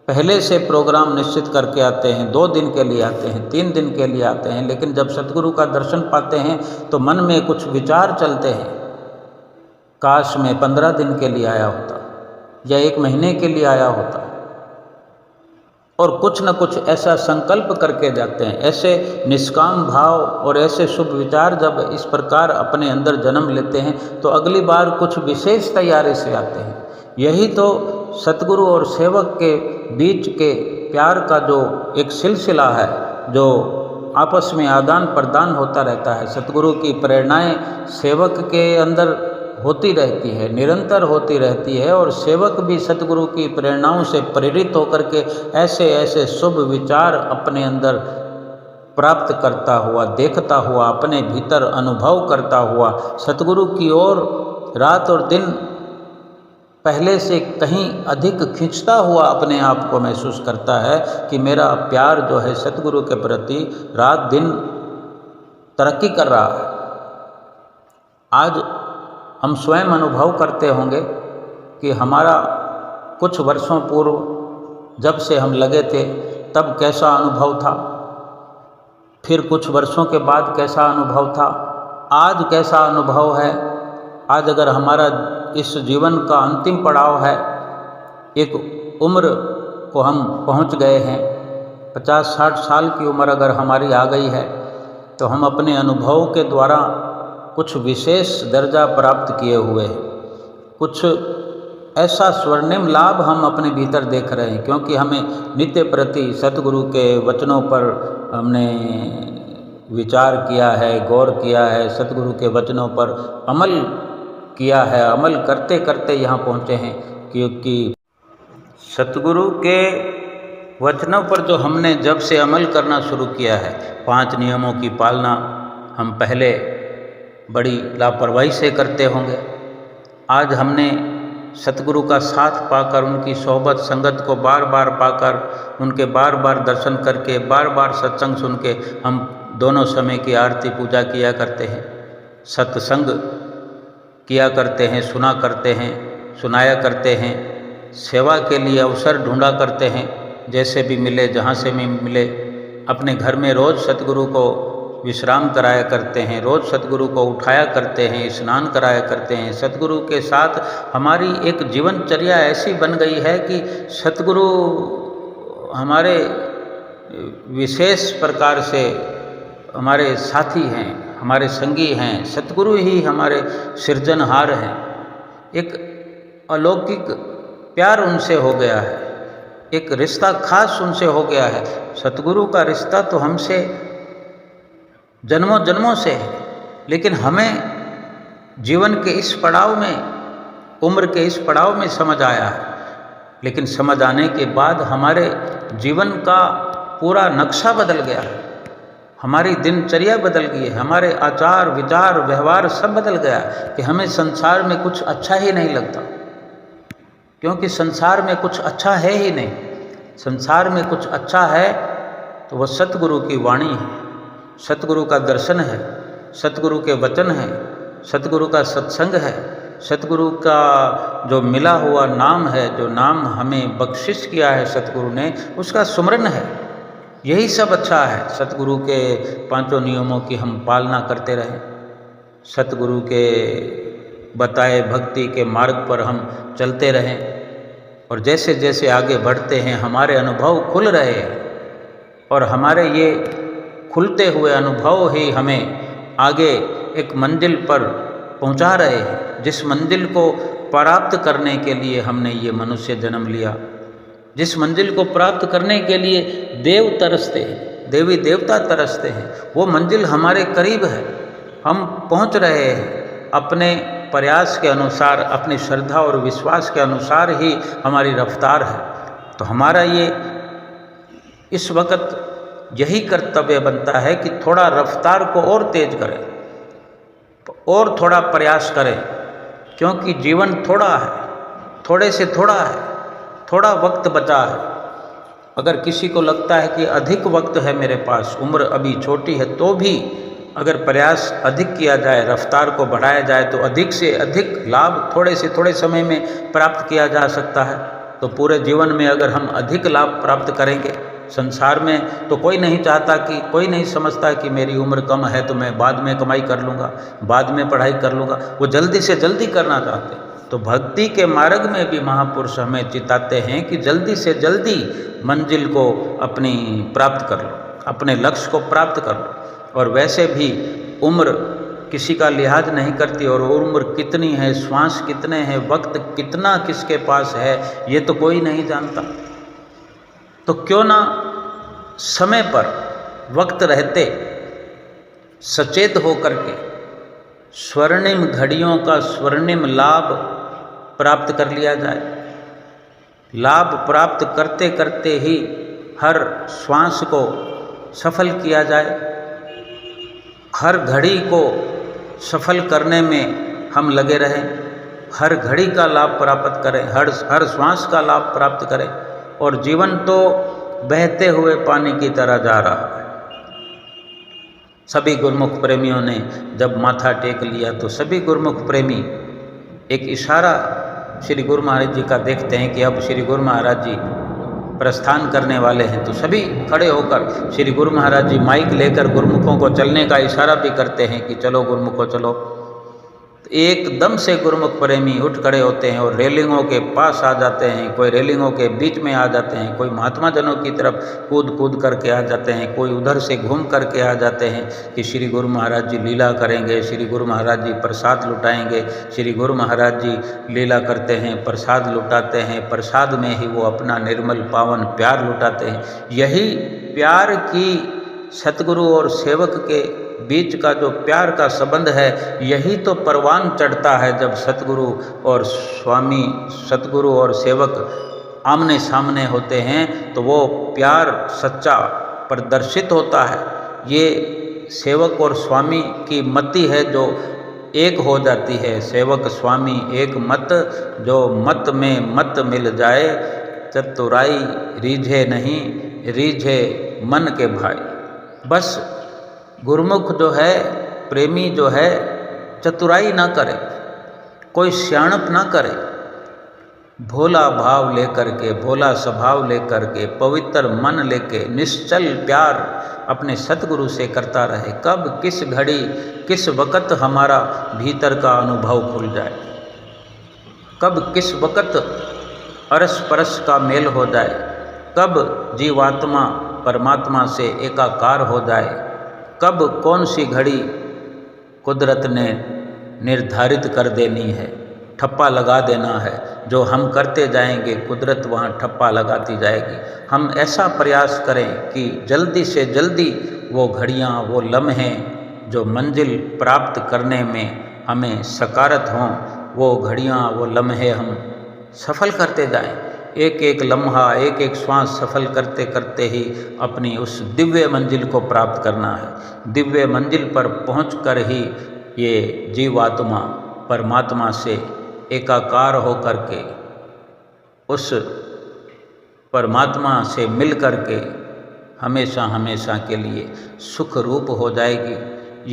Speaker 2: पहले से प्रोग्राम निश्चित करके आते हैं, 2 दिन के लिए आते हैं, 3 दिन के लिए आते हैं, लेकिन जब सतगुरु का दर्शन पाते हैं तो मन में कुछ विचार चलते हैं, काश मैं 15 दिन के लिए आया होता या 1 महीने के लिए आया होता, और कुछ न कुछ ऐसा संकल्प करके जाते हैं। ऐसे निष्काम भाव और ऐसे शुभ विचार जब इस प्रकार अपने अंदर जन्म लेते हैं तो अगली बार कुछ विशेष तैयारी से आते हैं। यही तो सतगुरु और सेवक के बीच के प्यार का जो एक सिलसिला है, जो आपस में आदान प्रदान होता रहता है। सतगुरु की प्रेरणाएं सेवक के अंदर होती रहती है, निरंतर होती रहती है, और सेवक भी सतगुरु की प्रेरणाओं से प्रेरित होकर के ऐसे ऐसे शुभ विचार अपने अंदर प्राप्त करता हुआ, देखता हुआ, अपने भीतर अनुभव करता हुआ, सतगुरु की ओर रात और दिन पहले से कहीं अधिक खींचता हुआ अपने आप को महसूस करता है कि मेरा प्यार जो है सतगुरु के प्रति रात दिन तरक्की कर रहा है। आज हम स्वयं अनुभव करते होंगे कि हमारा कुछ वर्षों पूर्व जब से हम लगे थे तब कैसा अनुभव था, फिर कुछ वर्षों के बाद कैसा अनुभव था, आज कैसा अनुभव है। आज अगर हमारा इस जीवन का अंतिम पड़ाव है, एक उम्र को हम पहुंच गए हैं, 50-60 साल की उम्र अगर हमारी आ गई है, तो हम अपने अनुभव के द्वारा कुछ विशेष दर्जा प्राप्त किए हुए हैं, कुछ ऐसा स्वर्णिम लाभ हम अपने भीतर देख रहे हैं, क्योंकि हमें नित्य प्रति सतगुरु के वचनों पर हमने विचार किया है, गौर किया है, सतगुरु के वचनों पर अमल किया है, अमल करते करते यहाँ पहुँचे हैं। क्योंकि सतगुरु के वचनों पर जो हमने जब से अमल करना शुरू किया है, 5 नियमों की पालना हम पहले बड़ी लापरवाही से करते होंगे, आज हमने सतगुरु का साथ पाकर, उनकी सोहबत संगत को बार बार पाकर, उनके बार बार दर्शन करके, बार बार सत्संग सुन के हम दोनों समय की आरती पूजा किया करते हैं, सत्संग किया करते हैं, सुना करते हैं, सुनाया करते हैं, सेवा के लिए अवसर ढूंढा करते हैं, जैसे भी मिले, जहाँ से भी मिले। अपने घर में रोज़ सतगुरु को विश्राम कराया करते हैं, रोज़ सतगुरु को उठाया करते हैं, स्नान कराया करते हैं। सतगुरु के साथ हमारी एक जीवनचर्या ऐसी बन गई है कि सतगुरु हमारे विशेष प्रकार से हमारे साथी हैं, हमारे संगी हैं, सतगुरु ही हमारे सृजनहार हैं। एक अलौकिक प्यार उनसे हो गया है, एक रिश्ता खास उनसे हो गया है। सतगुरु का रिश्ता तो हमसे जन्मों जन्मों से है, लेकिन हमें जीवन के इस पड़ाव में, उम्र के इस पड़ाव में समझ आया है। लेकिन समझ आने के बाद हमारे जीवन का पूरा नक्शा बदल गया है, हमारी दिनचर्या बदल गई है, हमारे आचार विचार व्यवहार सब बदल गया कि हमें संसार में कुछ अच्छा ही नहीं लगता, क्योंकि संसार में कुछ अच्छा है ही नहीं। संसार में कुछ अच्छा है तो वह सतगुरु की वाणी है, सतगुरु का दर्शन है, सतगुरु के वचन है, सतगुरु का सत्संग है, सतगुरु का जो मिला हुआ नाम है, जो नाम हमें बख्शिश किया है सतगुरु ने, उसका सुमरन है। यही सब अच्छा है। सतगुरु के पांचों नियमों की हम पालना करते रहें, सतगुरु के बताए भक्ति के मार्ग पर हम चलते रहें, और जैसे जैसे आगे बढ़ते हैं हमारे अनुभव खुल रहे हैं, और हमारे ये खुलते हुए अनुभव ही हमें आगे एक मंजिल पर पहुंचा रहे हैं, जिस मंजिल को प्राप्त करने के लिए हमने ये मनुष्य जन्म लिया, जिस मंजिल को प्राप्त करने के लिए देव तरसते हैं, देवी देवता तरसते हैं, वो मंजिल हमारे करीब है। हम पहुंच रहे हैं। अपने प्रयास के अनुसार, अपनी श्रद्धा और विश्वास के अनुसार ही हमारी रफ्तार है। तो हमारा ये इस वक्त यही कर्तव्य बनता है कि थोड़ा रफ्तार को और तेज करें, और थोड़ा प्रयास करें, क्योंकि जीवन थोड़ा है, थोड़े से थोड़ा है, थोड़ा वक्त बचा है। अगर किसी को लगता है कि अधिक वक्त है मेरे पास, उम्र अभी छोटी है, तो भी अगर प्रयास अधिक किया जाए, रफ्तार को बढ़ाया जाए, तो अधिक से अधिक लाभ थोड़े से थोड़े समय में प्राप्त किया जा सकता है। तो पूरे जीवन में अगर हम अधिक लाभ प्राप्त करेंगे, संसार में तो कोई नहीं चाहता कि, कोई नहीं समझता कि मेरी उम्र कम है तो मैं बाद में कमाई कर लूँगा, बाद में पढ़ाई कर लूँगा। वो जल्दी से जल्दी करना चाहते हैं। तो भक्ति के मार्ग में भी महापुरुष हमें चिताते हैं कि जल्दी से जल्दी मंजिल को अपनी प्राप्त कर लो, अपने लक्ष्य को प्राप्त कर लो। और वैसे भी उम्र किसी का लिहाज नहीं करती, और उम्र कितनी है, श्वास कितने हैं, वक्त कितना किसके पास है, ये तो कोई नहीं जानता। तो क्यों ना समय पर वक्त रहते सचेत होकर के स्वर्णिम घड़ियों का स्वर्णिम लाभ प्राप्त कर लिया जाए। लाभ प्राप्त करते करते ही हर श्वास को सफल किया जाए, हर घड़ी को सफल करने में हम लगे रहें, हर घड़ी का लाभ प्राप्त करें, हर श्वास का लाभ प्राप्त करें। और जीवन तो बहते हुए पानी की तरह जा रहा है। सभी गुरुमुख प्रेमियों ने जब माथा टेक लिया तो सभी गुरुमुख प्रेमी एक इशारा श्री गुरु महाराज जी का देखते हैं कि अब श्री गुरु महाराज जी प्रस्थान करने वाले हैं। तो सभी खड़े होकर श्री गुरु महाराज जी माइक लेकर गुरुमुखों को चलने का इशारा भी करते हैं कि चलो गुरुमुखों चलो। तो एकदम से गुरुमुख प्रेमी उठ खड़े होते हैं और रेलिंगों के पास आ जाते हैं, कोई रेलिंगों के बीच में आ जाते हैं, कोई महात्मा जनों की तरफ कूद कूद करके आ जाते हैं, कोई उधर से घूम करके आ जाते हैं कि श्री गुरु महाराज जी लीला करेंगे, श्री गुरु महाराज जी प्रसाद लुटाएंगे। श्री गुरु महाराज जी लीला करते हैं, प्रसाद लुटाते हैं, प्रसाद में ही वो अपना निर्मल पावन प्यार लुटाते हैं। यही प्यार की सतगुरु और सेवक के बीच का जो प्यार का संबंध है, यही तो परवान चढ़ता है जब सतगुरु और स्वामी, सतगुरु और सेवक आमने सामने होते हैं, तो वो प्यार सच्चा प्रदर्शित होता है। ये सेवक और स्वामी की मति है जो एक हो जाती है। सेवक स्वामी एक मत, जो मत में मत मिल जाए, चतुराई रीझे नहीं, रीझे मन के भाई। बस गुरुमुख जो है, प्रेमी जो है, चतुराई ना करे, कोई सियाणप ना करे, भोला भाव लेकर के, भोला स्वभाव लेकर के, पवित्र मन लेके निश्चल प्यार अपने सतगुरु से करता रहे। कब किस घड़ी किस वक़्त हमारा भीतर का अनुभव खुल जाए, कब किस वक़्त अरस परस का मेल हो जाए, कब जीवात्मा परमात्मा से एकाकार हो जाए, कब कौन सी घड़ी कुदरत ने निर्धारित कर देनी है, ठप्पा लगा देना है। जो हम करते जाएंगे कुदरत वहाँ ठप्पा लगाती जाएगी। हम ऐसा प्रयास करें कि जल्दी से जल्दी वो घड़ियाँ, वो लम्हे जो मंजिल प्राप्त करने में हमें सकारत हों, वो घड़ियाँ, वो लम्हे हम सफल करते जाएं। एक एक लम्हा, एक एक श्वास सफल करते करते ही अपनी उस दिव्य मंजिल को प्राप्त करना है। दिव्य मंजिल पर पहुंचकर ही ये जीवात्मा परमात्मा से एकाकार होकर के, उस परमात्मा से मिल कर के हमेशा हमेशा के लिए सुख रूप हो जाएगी।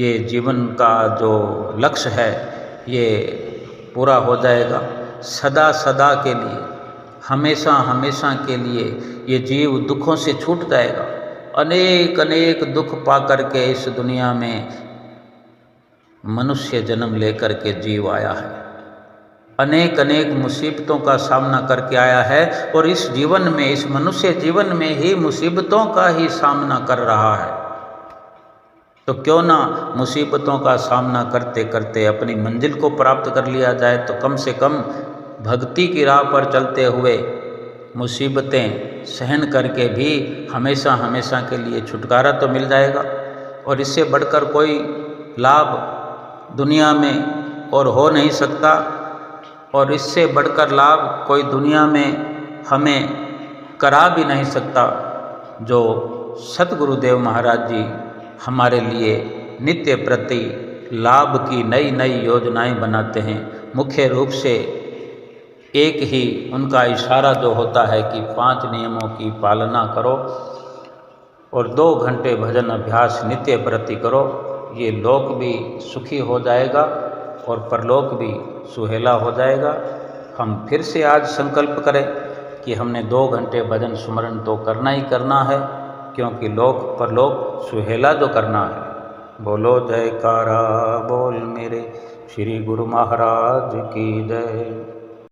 Speaker 2: ये जीवन का जो लक्ष्य है ये पूरा हो जाएगा। सदा सदा के लिए, हमेशा हमेशा के लिए ये जीव दुखों से छूट जाएगा। अनेक अनेक दुख पा कर के इस दुनिया में मनुष्य जन्म लेकर के जीव आया है, अनेक अनेक मुसीबतों का सामना करके आया है और इस जीवन में, इस मनुष्य जीवन में ही मुसीबतों का ही सामना कर रहा है। तो क्यों ना मुसीबतों का सामना करते करते अपनी मंजिल को प्राप्त कर लिया जाए। तो कम से कम भक्ति की राह पर चलते हुए मुसीबतें सहन करके भी हमेशा हमेशा के लिए छुटकारा तो मिल जाएगा। और इससे बढ़कर कोई लाभ दुनिया में और हो नहीं सकता, और इससे बढ़कर लाभ कोई दुनिया में हमें करा भी नहीं सकता। जो सतगुरुदेव महाराज जी हमारे लिए नित्य प्रति लाभ की नई नई योजनाएं बनाते हैं। मुख्य रूप से एक ही उनका इशारा जो होता है कि 5 नियमों की पालना करो और 2 घंटे भजन अभ्यास नित्य प्रति करो। ये लोक भी सुखी हो जाएगा और परलोक भी सुहेला हो जाएगा। हम फिर से आज संकल्प करें कि हमने 2 घंटे भजन सुमरन तो करना ही करना है, क्योंकि लोक परलोक सुहेला जो करना है। बोलो जयकारा बोल मेरे श्री गुरु महाराज की जय।